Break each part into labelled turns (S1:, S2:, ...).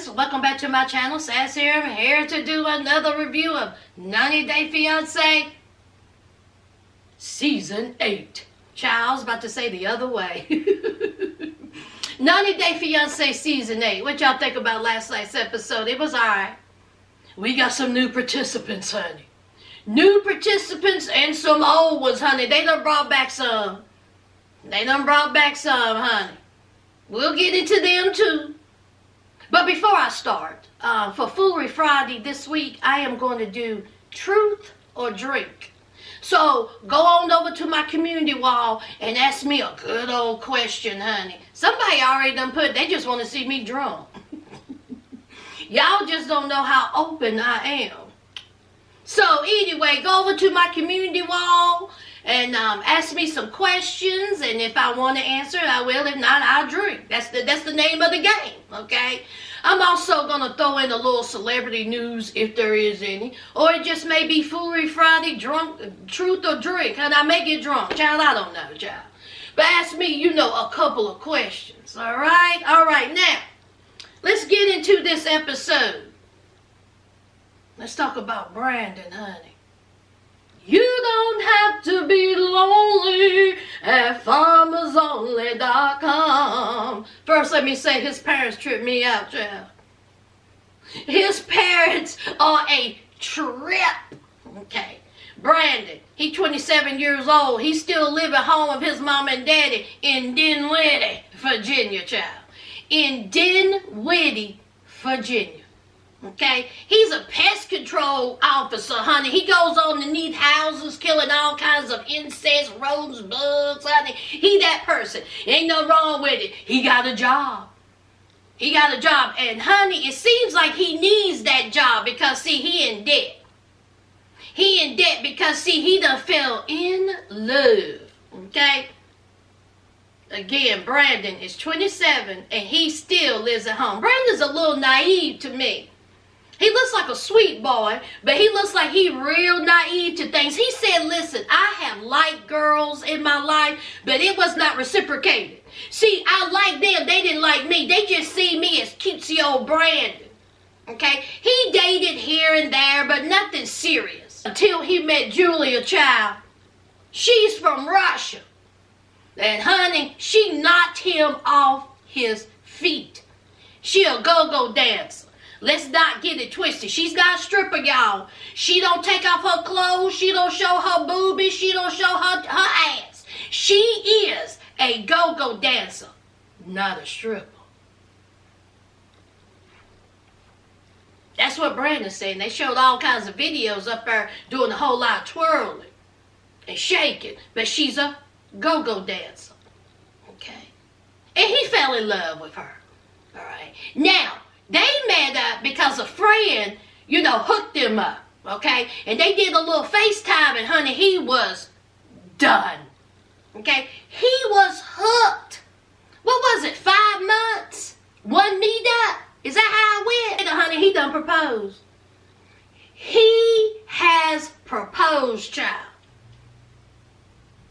S1: friends, welcome back to my channel. Sass here. I'm here to do another review of 90 Day Fiancé Season 8. Child's about to say the other way. 90 Day Fiancé Season 8. What y'all think about last night's episode? It was alright. We got some new participants, honey. New participants and some old ones, honey. They done brought back some. Honey. We'll get into them too. But before I start, for Foolery Friday this week, I am going to do Truth or Drink. So go on over to my community wall and ask me a good old question, honey. Somebody already done put, they just want to see me drunk. Y'all just don't know how open I am. So anyway, go over to my community wall and ask me some questions, and if I want to answer, I will. If not, I'll drink. That's the name of the game, okay? I'm also going to throw in a little celebrity news, if there is any. Or it just may be Foolery Friday, Truth or Drink. And I may get drunk. Child, I don't know, child. But ask me, a couple of questions, all right? All right, now, let's get into this episode. Let's talk about Brandon, honey. You don't have to be lonely at farmersonly.com. First, let me say his parents tripped me out, child. His parents are a trip. Okay. Brandon, he's 27 years old. He's still living home with his mom and daddy in Dinwiddie, Virginia, child. In Dinwiddie, Virginia. Okay, he's a pest control officer, honey. He goes underneath houses, killing all kinds of insects, rodents, bugs, honey. He that person. Ain't no wrong with it. He got a job. And honey, it seems like he needs that job because, see, he in debt. He in debt because, see, he done fell in love. Okay? Again, Brandon is 27 and he still lives at home. Brandon's a little naive to me. He looks like a sweet boy, but he looks like he real naive to things. He said, listen, I have liked girls in my life, but it was not reciprocated. See, I like them. They didn't like me. They just see me as cutesy old Brandon. Okay? He dated here and there, but nothing serious. Until he met Julia, child. She's from Russia. And honey, she knocked him off his feet. She a go-go dancer. Let's not get it twisted. She's not a stripper, y'all. She don't take off her clothes. She don't show her boobies. She don't show her ass. She is a go-go dancer, not a stripper. That's what Brandon's saying. They showed all kinds of videos up there doing a whole lot of twirling and shaking. But she's a go-go dancer. Okay? And he fell in love with her. All right? Now, they met up because a friend, hooked them up, okay? And they did a little FaceTime, and honey, he was done, okay? He was hooked. What was it, 5 months? One meet up? Is that how it went? And honey, he done proposed. He has proposed, child.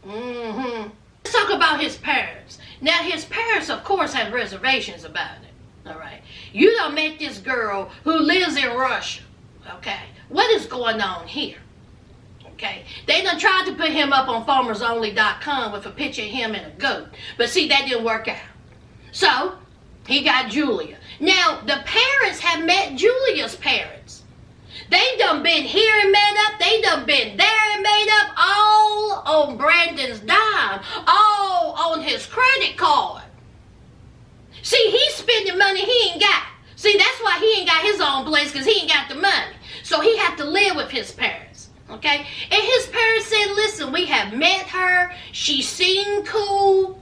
S1: Let's talk about his parents. Now, his parents, of course, have reservations about it. All right. You done met this girl who lives in Russia. Okay. What is going on here? Okay. They done tried to put him up on farmersonly.com with a picture of him and a goat. But see, that didn't work out. So, he got Julia. Now, the parents have met Julia's parents. They done been here and met up. They done been there and made up, all on Brandon's dime. All on his credit card. See, he's spending money he ain't got. See, that's why he ain't got his own place, because he ain't got the money. So he had to live with his parents, okay? And his parents said, listen, we have met her. She seemed cool.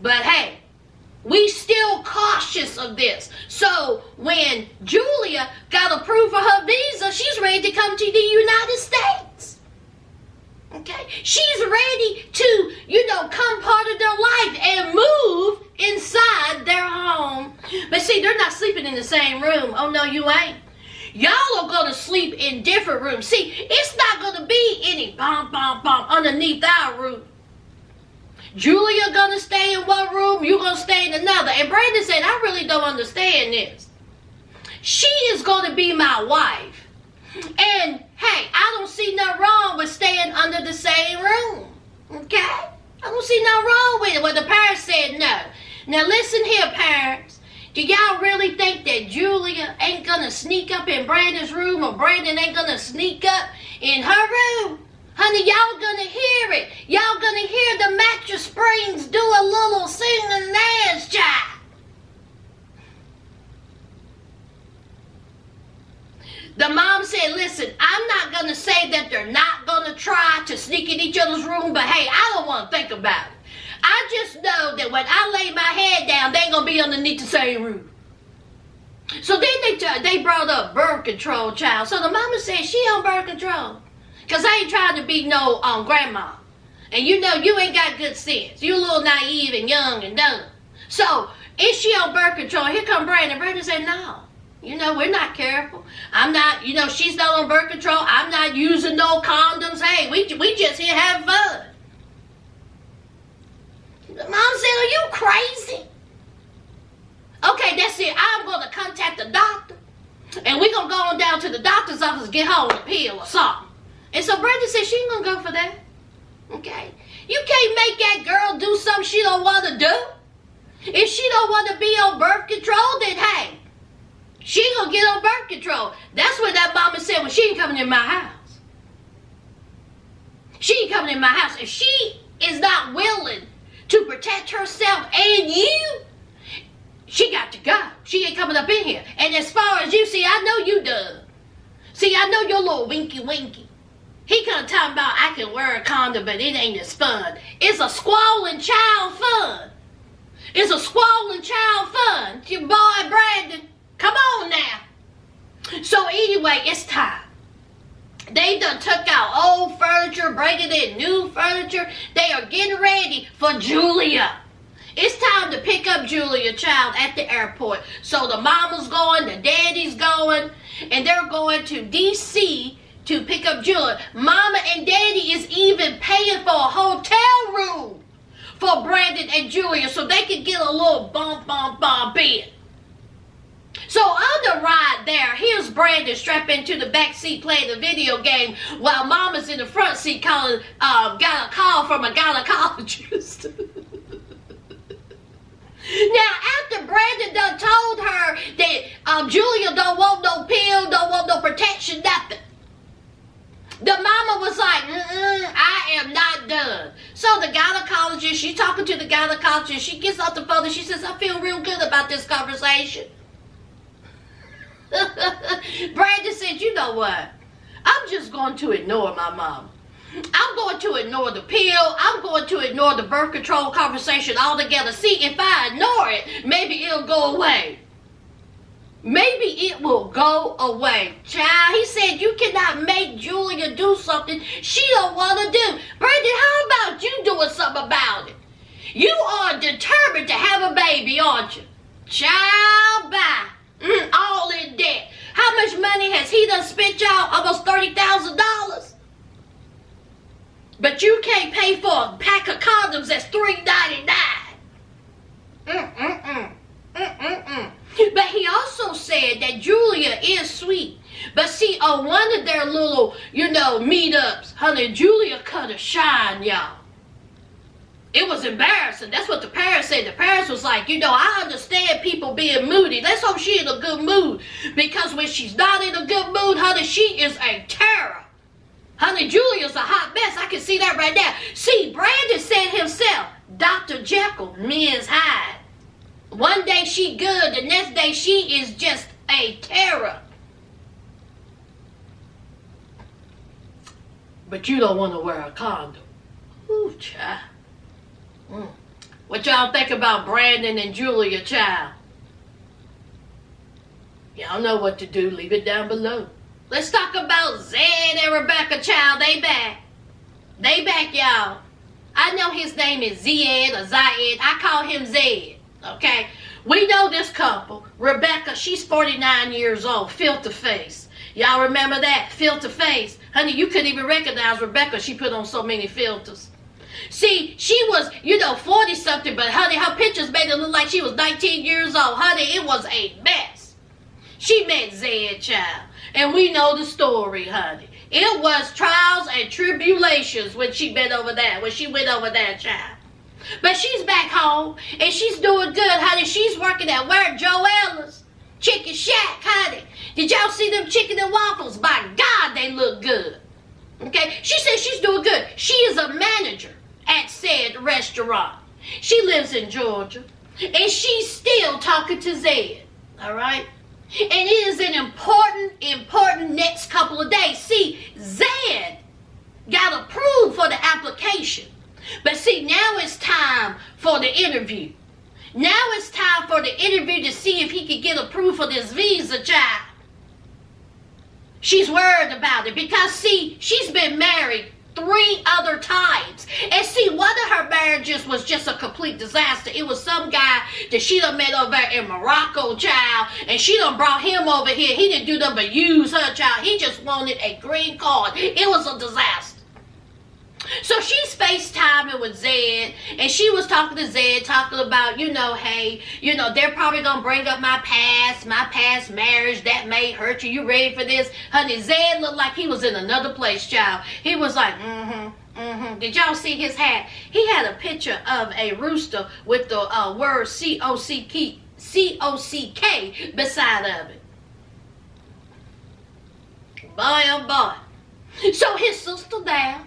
S1: But hey, we still cautious of this. So when Julia got approved for her visa, she's ready to come to the United States. Okay? She's ready to, come part of their life and move inside their home. But see, they're not sleeping in the same room. Oh, no, you ain't. Y'all are going to sleep in different rooms. See, it's not going to be any bump underneath our roof. Julia gonna stay in one room, you gonna stay in another. And Brandon said, I really don't understand this. She is gonna be my wife. And hey, I don't see nothing wrong with staying under the same room. Okay? I don't see nothing wrong with it. Well, the parents said no. Now listen here, parents. Do y'all really think that Julia ain't gonna sneak up in Brandon's room, or Brandon ain't gonna sneak up in her room? Honey, y'all gonna hear it. Y'all gonna hear the mattress springs do a little singing dance, child. The mom said, listen, I'm not going to say that they're not going to try to sneak in each other's room, but hey, I don't want to think about it. I just know that when I lay my head down, they ain't going to be underneath the same roof. So then they brought up birth control, child. So the mama said she on birth control. Because I ain't trying to be no grandma. And you know you ain't got good sense. You a little naive and young and dumb. So is she on birth control? Here come Brandon. Brandon said, no. You know, we're not careful. I'm not, you know, she's not on birth control. I'm not using no condoms. Hey, we just here having fun. The mom said, are you crazy? Okay, that's it. I'm going to contact the doctor. And we're going to go on down to the doctor's office and get her a pill or something. And so Brenda said she ain't going to go for that. Okay? You can't make that girl do something she don't want to do. If she don't want to be on birth control, then hey, she gonna get on birth control. That's what that mama said when she ain't coming in my house. She ain't coming in my house. If she is not willing to protect herself and you, she got to go. She ain't coming up in here. And as far as you, see, I know you done. See, I know your little winky winky. He come talking about I can wear a condom, but it ain't as fun. It's a squalling child fun. It's a squalling child fun. Your boy Brandon. Come on now. So anyway, it's time. They done took out old furniture, bringing in new furniture. They are getting ready for Julia. It's time to pick up Julia, child, at the airport. So the mama's going, the daddy's going, and they're going to D.C. to pick up Julia. Mama and daddy is even paying for a hotel room for Brandon and Julia so they can get a little bump in. So on the ride there, here's Brandon strapped into the back seat playing the video game while Mama's in the front seat got a call from a gynecologist. Now, after Brandon done told her that Julia don't want no pill, don't want no protection, nothing, the mama was like, I am not done. So the gynecologist, she's talking to the gynecologist, she gets off the phone and she says, I feel real good about this conversation. Brandon said, you know what? I'm just going to ignore my mama. I'm going to ignore the pill. I'm going to ignore the birth control conversation altogether. See, if I ignore it, maybe it'll go away. Maybe it will go away. Child, he said you cannot make Julia do something she don't want to do. Brandon, how about you doing something about it? You are determined to have a baby, aren't you? Child, bye. All in debt. How much money has he done spent, y'all? Almost $30,000. But you can't pay for a pack of condoms that's $3.99. But he also said that Julia is sweet. But see, on one of their little, meetups, honey, Julia cut a shine, y'all. It was embarrassing. That's what the parents said. The parents was like, I understand people being moody. Let's hope she in a good mood. Because when she's not in a good mood, honey, she is a terror. Honey, Julia's a hot mess. I can see that right now. See, Brandon said himself, Dr. Jekyll, Ms. Hyde. One day she good, the next day she is just a terror. But you don't want to wear a condom. Ooh, child. What y'all think about Brandon and Julia, child? Y'all know what to do. Leave it down below. Let's talk about Zed and Rebecca, child. They back. They back, y'all. I know his name is Zed or Zayed. I call him Zed, okay? We know this couple. Rebecca, she's 49 years old. Filter face. Y'all remember that? Filter face. Honey, you couldn't even recognize Rebecca. She put on so many filters. See, she was, 40-something, but honey, her pictures made it look like she was 19 years old. Honey, it was a mess. She met Zed, child. And we know the story, honey. It was trials and tribulations when she went over there, child. But she's back home, and she's doing good, honey. She's working at where? Joella's Chicken Shack, honey. Did y'all see them chicken and waffles? By God, they look good. Okay? She says she's doing good. She is a manager at said restaurant. She lives in Georgia, and she's still talking to Zed. All right? And it is an important next couple of days. See, Zed got approved for the application. But see, now it's time for the interview. Now it's time for the interview to see if he can get approved for this visa, child. She's worried about it because, see, she's been married 3 other times. And see, one of her marriages was just a complete disaster. It was some guy that she done met over there in Morocco, child, and she done brought him over here. He didn't do nothing but use her, child. He just wanted a green card. It was a disaster. So she's FaceTiming with Zed, and she was talking to Zed, talking about, hey, they're probably going to bring up my past marriage, that may hurt you. You ready for this? Honey, Zed looked like he was in another place, child. He was like, Did y'all see his hat? He had a picture of a rooster with the word C-O-C-K beside of it. Boy, oh boy. So his sister there.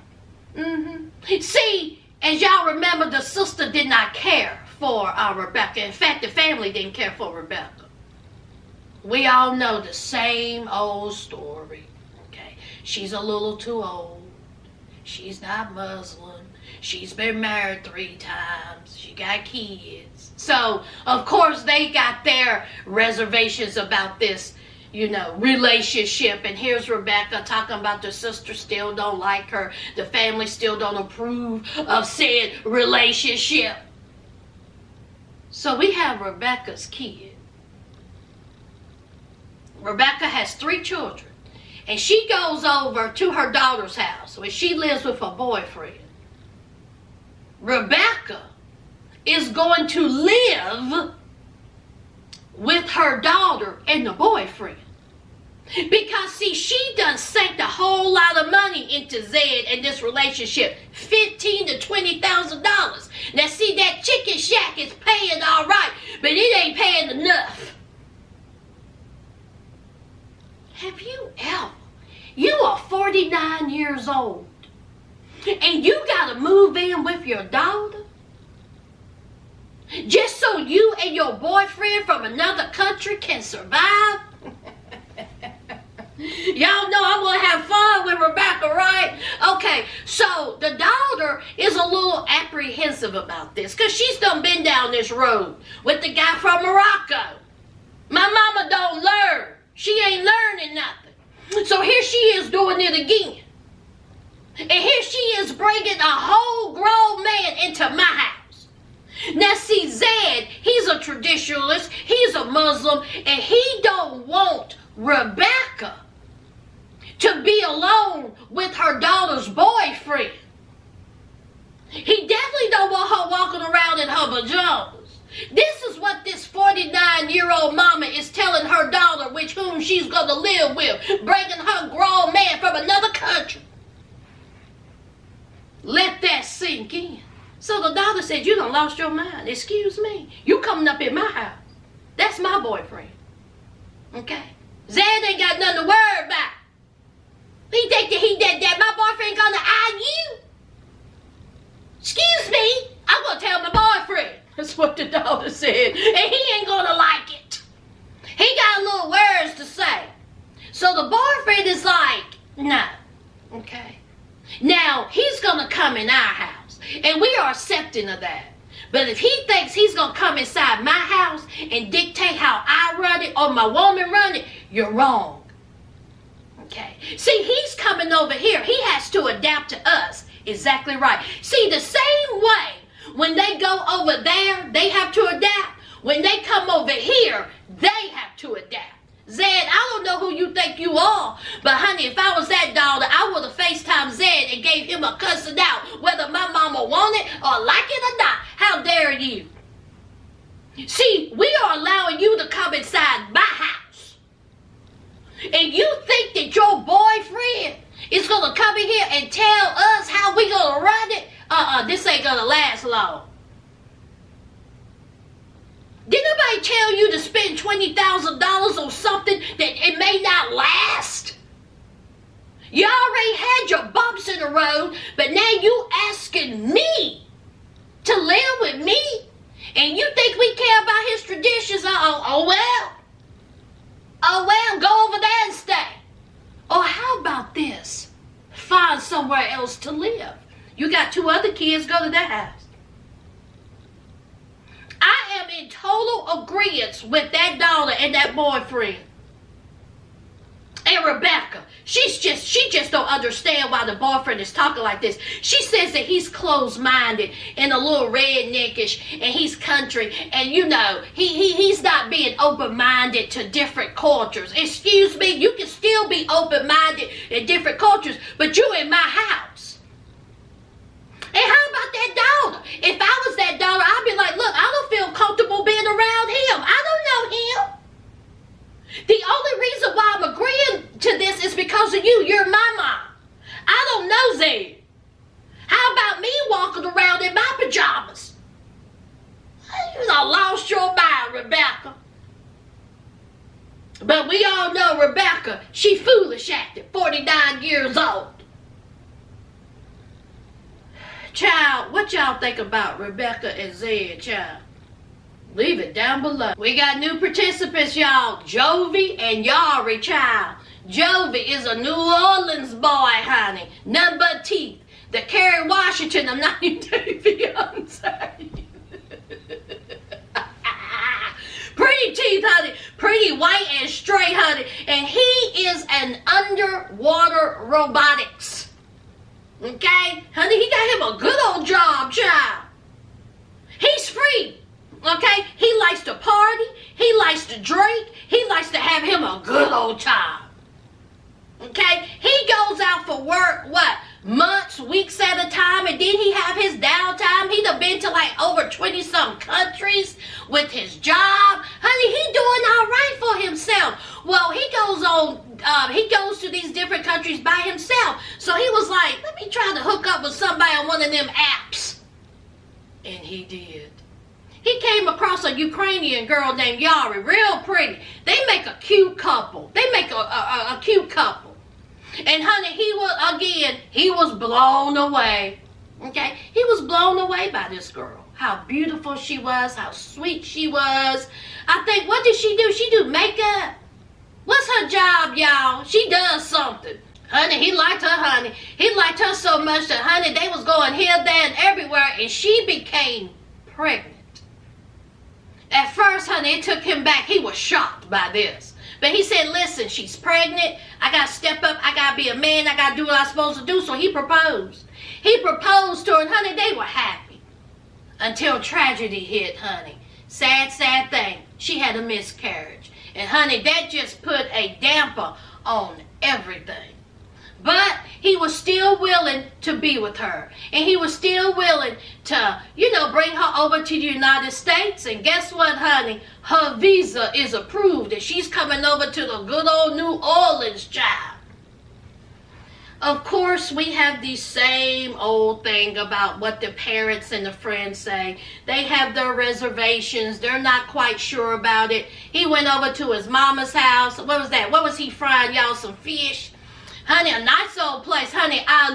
S1: See, as y'all remember, the sister did not care for Rebecca. In fact, the family didn't care for Rebecca. We all know the same old story. Okay, she's a little too old. She's not Muslim. She's been married 3 times. She got kids. So, of course, they got their reservations about this relationship. And here's Rebecca talking about the sister still don't like her. The family still don't approve of said relationship. So we have Rebecca's kid. Rebecca has 3 children. And she goes over to her daughter's house where she lives with her boyfriend. Rebecca is going to live with her daughter and the boyfriend. Because, see, she done sank a whole lot of money into Zed and this relationship. $15,000 to $20,000. Now, see, that Chicken Shack is paying all right, but it ain't paying enough. Have you ever? You are 49 years old, and you got to move in with your daughter? Just so you and your boyfriend from another country can survive? Y'all know I'm going to have fun with Rebecca, right? Okay, so the daughter is a little apprehensive about this because she's done been down this road with the guy from Morocco. My mama don't learn. She ain't learning nothing. So here she is doing it again. And here she is bringing a whole grown man into my house. Now see, Zed, he's a traditionalist, he's a Muslim, and he don't want Rebecca to be alone with her daughter's boyfriend. He definitely don't want her walking around in her pajamas. This is what this 49-year-old mama is telling her daughter, which whom she's going to live with, bringing her grown man from another country. Let that sink in. So the daughter said, you done lost your mind. Excuse me. You coming up in my house. That's my boyfriend. Okay? Zed ain't got nothing to worry about. He think that my boyfriend gonna eye you? Excuse me. I'm gonna tell my boyfriend. That's what the daughter said. And he ain't gonna like it. He got little words to say. So the boyfriend is like, no. Okay? Now, he's gonna come in our house. And we are accepting of that. But if he thinks he's going to come inside my house and dictate how I run it or my woman run it, you're wrong. Okay? See, he's coming over here. He has to adapt to us. Exactly right. See, the same way when they go over there, they have to adapt. When they come over here, they have to adapt. Zed, I don't know who you think you are, but honey, if I was that daughter, I would have FaceTimed Zed and gave him a cussing out, whether my mama wanted or like it or not. How dare you? See, we are allowing you to come inside my house. And you think that your boyfriend is going to come in here and tell us how we going to run it? This ain't going to last long. Did nobody tell you to spend $20,000 on something that it may not last? You already had your bumps in the road, but now you asking me to live with me? And you think we care about his traditions? Oh well, go over there and stay. Or how about this? Find somewhere else to live. You got 2 other kids, go to their house. I am in total agreement with that daughter and that boyfriend. And Rebecca, she just don't understand why the boyfriend is talking like this. She says that he's closed-minded and a little redneckish and he's country and you know, he's not being open-minded to different cultures. Excuse me, you can still be open-minded in different cultures, but you in my house. And how about that daughter? If I was that daughter, I'd be like, look, I don't feel comfortable being around him. I don't know him. The only reason why I'm agreeing to this is because of you. You're my mom. I don't know Zed. How about me walking around in my pajamas? You done lost your mind, Rebecca. But we all know Rebecca, she foolish acting, 49 years old. Child, what y'all think about Rebecca and Zed, child? Leave it down below. We got new participants, y'all. Jovi and Yari, child. Jovi is a New Orleans boy, honey. None but teeth. The Kerry Washington of 90-Day Fiancé. Pretty teeth, honey. Pretty white and straight, honey. And he is an underwater robotics. Okay? Honey, he got him a good old job, child. He's free. Okay? He likes to party. He likes to drink. He likes to have him a good old time. Okay? He goes out for work, what? Months, weeks at a time, and then he have his downtime. He done been to like over 20-some countries with his job. Honey, he doing all right for himself. Well, he goes to these different countries by himself. So he was like, let me try to hook up with somebody on one of them apps. And he did. He came across a Ukrainian girl named Yari, real pretty. They make a cute couple. They make a cute couple. And honey, he was blown away. Okay? He was blown away by this girl. How beautiful she was, how sweet she was. I think, what did she do? She do makeup. What's her job, y'all? She does something. Honey, he liked her, honey. He liked her so much that, honey, they was going here, there, and everywhere, and she became pregnant. At first, honey, it took him back. He was shocked by this. But he said, listen, she's pregnant. I got to step up. I got to be a man. I got to do what I'm supposed to do. So he proposed. He proposed to her, and honey, they were happy. Until tragedy hit, honey. Sad, sad thing. She had a miscarriage. And honey, that just put a damper on everything. But he was still willing to be with her. And he was still willing to, bring her over to the United States. And guess what, honey? Her visa is approved. And she's coming over to the good old New Orleans, child. Of course, we have the same old thing about what the parents and the friends say. They have their reservations. They're not quite sure about it. He went over to his mama's house. What was that? What was he frying, y'all? Some fish? Honey, a nice old place. Honey, I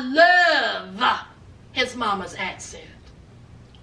S1: love his mama's accent.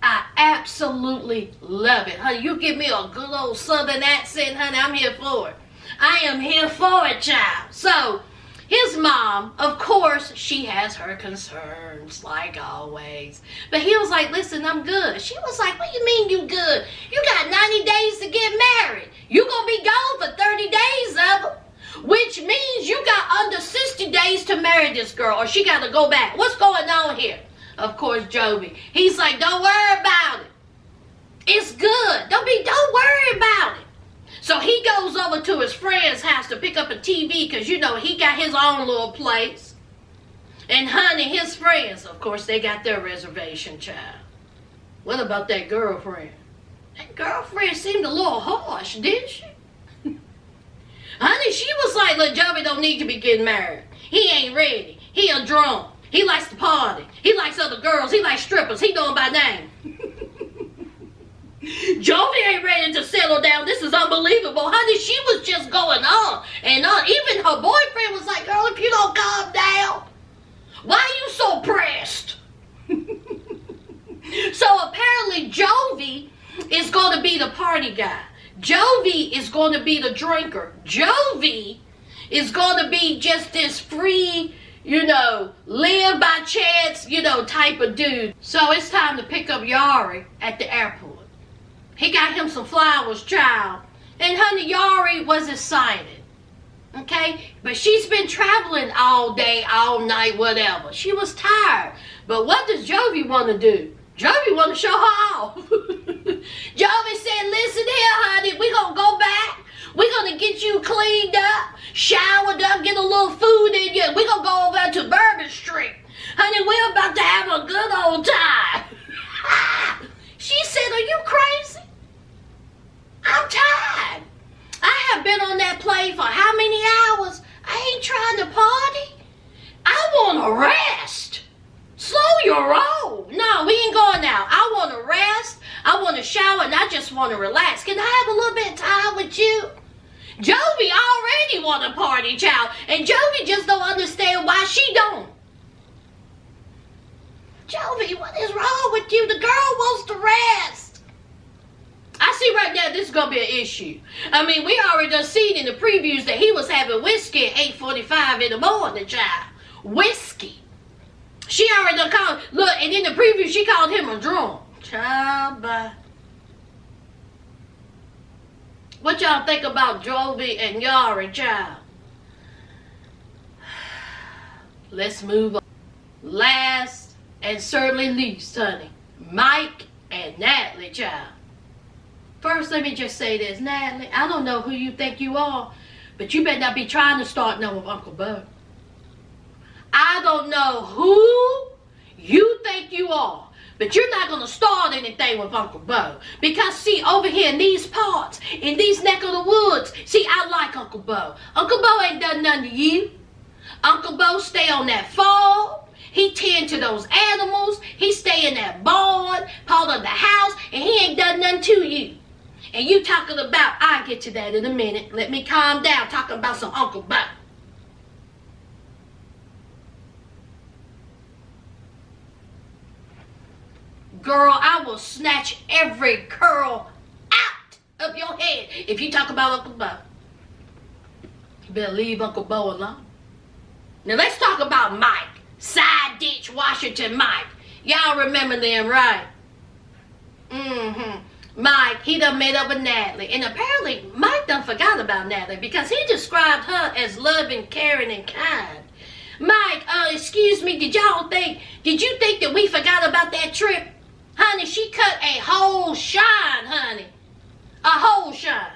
S1: I absolutely love it. Honey, you give me a good old southern accent, honey, I'm here for it. I am here for it, child. So, his mom, of course, she has her concerns, like always. But he was like, listen, I'm good. She was like, what do you mean you good? You got 90 days to get married. You gonna be gone for 30 days of them. Which means you got under 60 days to marry this girl, or she got to go back. What's going on here? Of course, Jovi. He's like, don't worry about it. It's good. Don't worry about it. So he goes over to his friend's house to pick up a TV because, he got his own little place. And honey, his friends, of course, they got their reservation, child. What about that girlfriend? That girlfriend seemed a little harsh, didn't she? Honey, she was like, look, Jovi don't need to be getting married. He ain't ready. He a drunk. He likes to party. He likes other girls. He likes strippers. He know them by name. Jovi ain't ready to settle down. This is unbelievable. Honey, she was just going on and on. Even her boyfriend was like, girl, if you don't calm down, why are you so pressed? So apparently Jovi is going to be the party guy. Jovi is going to be the drinker. Jovi is going to be just this free, live by chance, type of dude. So it's time to pick up Yari at the airport. He got him some flowers, child. And honey, Yari was excited. Okay? But she's been traveling all day, all night, whatever. She was tired. But what does Jovi want to do? Jovi want to show her off. Jovi said, listen here, honey. We're going to go back. We're going to get you cleaned up, showered up, get a little food in you. We're going to go over to Bourbon Street. Honey, we're about to have a good old time. She said, are you crazy? I'm tired. I have been on that plane for how many hours? I ain't trying to party. I want to rest. Slow your roll. No, we ain't going now. I want to rest. I want to shower, and I just want to relax. Can I have a little bit of time with you? Jovi already want to party, child. And Jovi just don't understand why she don't. Jovi, what is wrong with you? The girl wants to rest. I see right now this is going to be an issue. I mean, we already done seen in the previews that he was having whiskey at 8:45 in the morning, child. Whiskey. She already done called, look, and in the preview she called him a drunk. Child, bye. What y'all think about Jovi and Yari, child? Let's move on. Last and certainly least, honey, Mike and Natalie, child. First, let me just say this, Natalie, I don't know who you think you are, but you better not be trying to start nothing with Uncle Bo. I don't know who you think you are, but you're not going to start anything with Uncle Bo. Because, see, over here in these parts, in these neck of the woods, see, I like Uncle Bo. Uncle Bo ain't done nothing to you. Uncle Bo stay on that farm. He tend to those animals. He stay in that barn, part of the house, and he ain't done nothing to you. And you talking about, I'll get to that in a minute. Let me calm down, talking about some Uncle Bo. Girl, I will snatch every curl out of your head if you talk about Uncle Bo. You better leave Uncle Bo alone. Now let's talk about Mike. Side Ditch Washington Mike. Y'all remember them, right? Mike, he done made up with Natalie. And apparently, Mike done forgot about Natalie because he described her as loving, caring, and kind. Mike, excuse me, did you think that we forgot about that trip? Honey, she cut a whole shine, honey. A whole shine.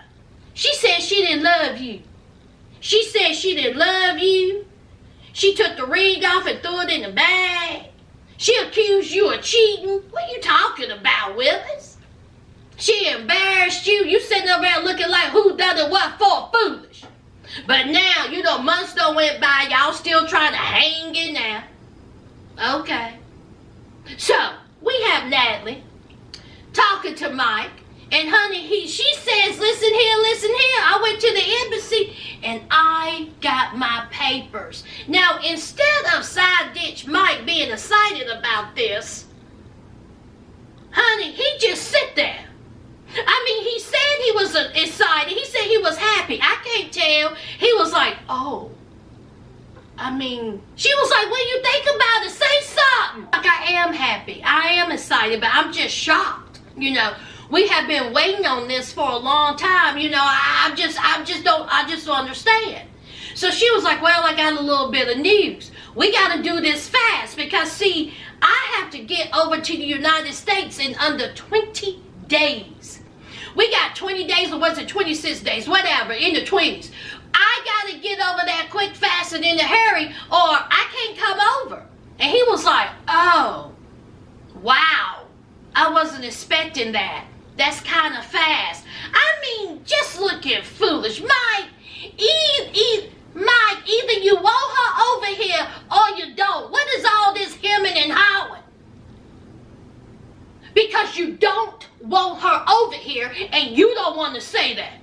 S1: She said she didn't love you. She said she didn't love you. She took the ring off and threw it in the bag. She accused you of cheating. What are you talking about, Willis? She embarrassed you. You sitting over there looking like who done it what for, foolish. But now, months done went by. Y'all still trying to hang in there. Okay. So, we have Natalie talking to Mike. And honey, she says, listen here. I went to the embassy and I got my papers. Now, instead of Side Ditch Mike being excited about this, honey, he just sit there. I mean, he said he was excited. He said he was happy. I can't tell. He was like, oh. I mean, she was like, what do you think about it? Say something. Like, I am happy. I am excited, but I'm just shocked. We have been waiting on this for a long time. I just don't understand. So she was like, well, I got a little bit of news. We got to do this fast because, see, I have to get over to the United States in under 20 days. We got 20 days, or was it 26 days? Whatever, in the 20s. I got to get over there quick, fast, and in a hurry, or I can't come over. And he was like, oh, wow. I wasn't wasn't expecting that. That's kind of fast. I mean, just looking foolish. Mike, either you want her over here or you don't. What is all this hemming and hawing? Because you don't want her over here and you don't want to say that.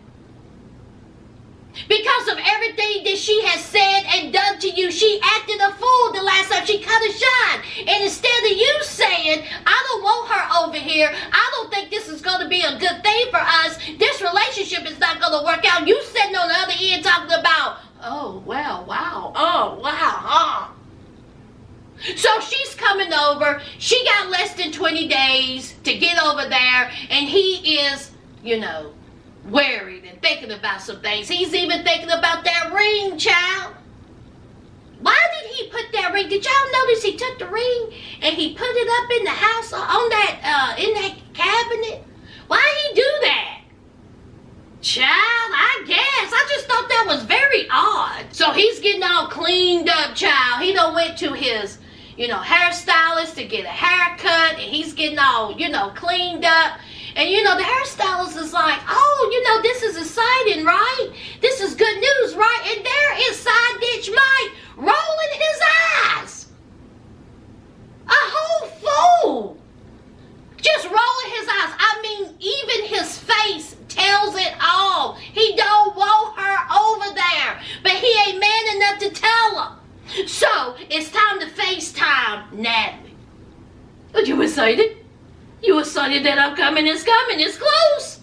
S1: Because of everything that she has said and done to you, she acted a fool the last time she cut a shine. And instead of you saying, I don't want her over here, I don't think this is going to be a good thing for us, this relationship is not going to work out, you sitting on the other end talking about, oh, well, wow, oh, wow, So she's coming over. She got less than 20 days to get over there, and he is, worried and thinking about some things. He's even thinking about that ring, child. Why did he put that ring? Did y'all notice he took the ring and he put it up in the house on that in that cabinet? Why he do that? Child, I guess. I just thought that was very odd. So he's getting all cleaned up, child. He done went to his, hairstylist to get a haircut, and he's getting all, cleaned up. And, the hairstylist is like, oh, this is exciting, right? This is good news, right? And there is Side Ditch Mike rolling his eyes. A whole fool. Just rolling his eyes. I mean, even his face tells it all. He don't want her over there. But he ain't man enough to tell her. So, it's time to FaceTime Natalie. Are you excited? You excited that I'm coming? It's coming. It's close.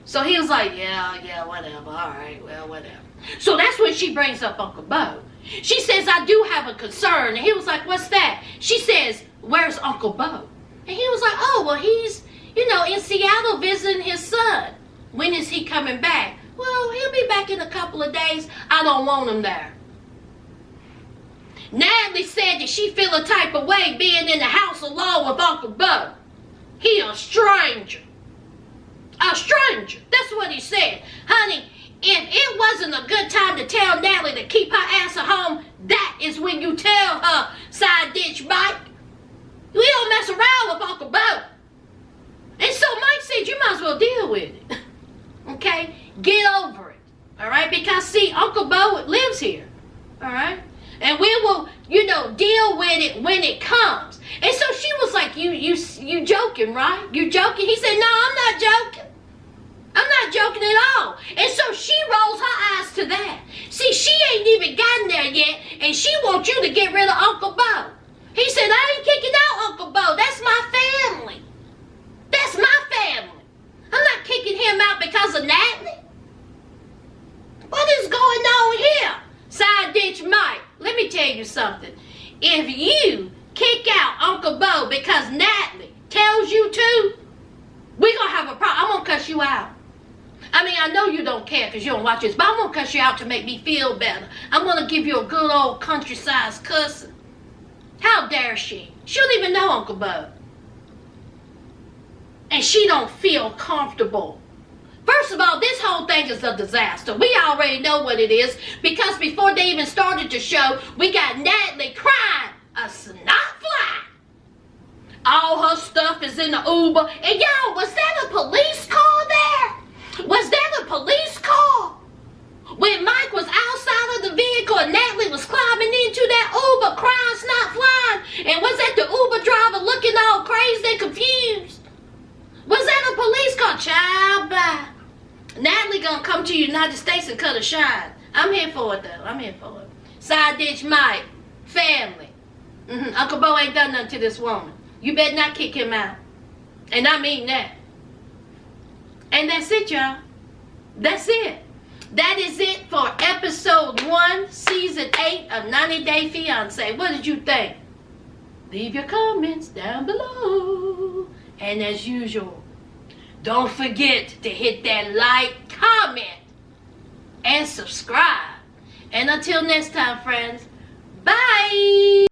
S1: So he was like, yeah, whatever. All right, well, whatever. So that's when she brings up Uncle Bo. She says, I do have a concern. And he was like, what's that? She says, where's Uncle Bo? And he was like, oh, well, he's, in Seattle visiting his son. When is he coming back? Well, he'll be back in a couple of days. I don't want him there. Natalie said that she feel a type of way being in the house alone with Uncle Bo. He a stranger. A stranger. That's what he said. Honey, if it wasn't a good time to tell Natalie to keep her ass at home, that is when you tell her, Side Ditch Mike. We don't mess around with Uncle Bo. And so Mike said, you might as well deal with it. Okay? Get over it. All right? Because, see, Uncle Bo lives here. All right? And we will, deal with it when it comes. And so she was like, you joking, right? You joking? He said, no, I'm not joking. I'm not joking at all. And so she rolls her eyes to that. See, she ain't even gotten there yet, and she wants you to get rid of Uncle Bo. He said, I ain't kicking out Uncle Bo. That's my family. That's my family. I'm not kicking him out because of Natalie. What is going on here? Side Ditch Mike, let me tell you something. If you kick out Uncle Bo because Natalie tells you to, we're going to have a problem. I'm going to cuss you out. I mean, I know you don't care because you don't watch this, but I'm going to cuss you out to make me feel better. I'm going to give you a good old country-size cussing. How dare she? She don't even know Uncle Bo. And she don't feel comfortable. First of all, this whole thing is a disaster. We already know what it is because before they even started the show, we got Natalie crying a snot fly. All her stuff is in the Uber. And y'all, was that a police car there? Was that a police car? When Mike was outside of the vehicle and Natalie was climbing into that Uber crying snot flying, and was that the Uber driver looking all crazy and confused? Was that a police car? Child, bye. Natalie gonna come to the United States and cut a shine. I'm here for it, though. I'm here for it. Side Ditch Mike. Family. Uncle Bo ain't done nothing to this woman. You better not kick him out. And I mean that. And that's it, y'all. That's it. That is it for episode 1, season 8 of 90 Day Fiancé. What did you think? Leave your comments down below. And as usual, don't forget to hit that like, comment, and subscribe. And until next time, friends, bye!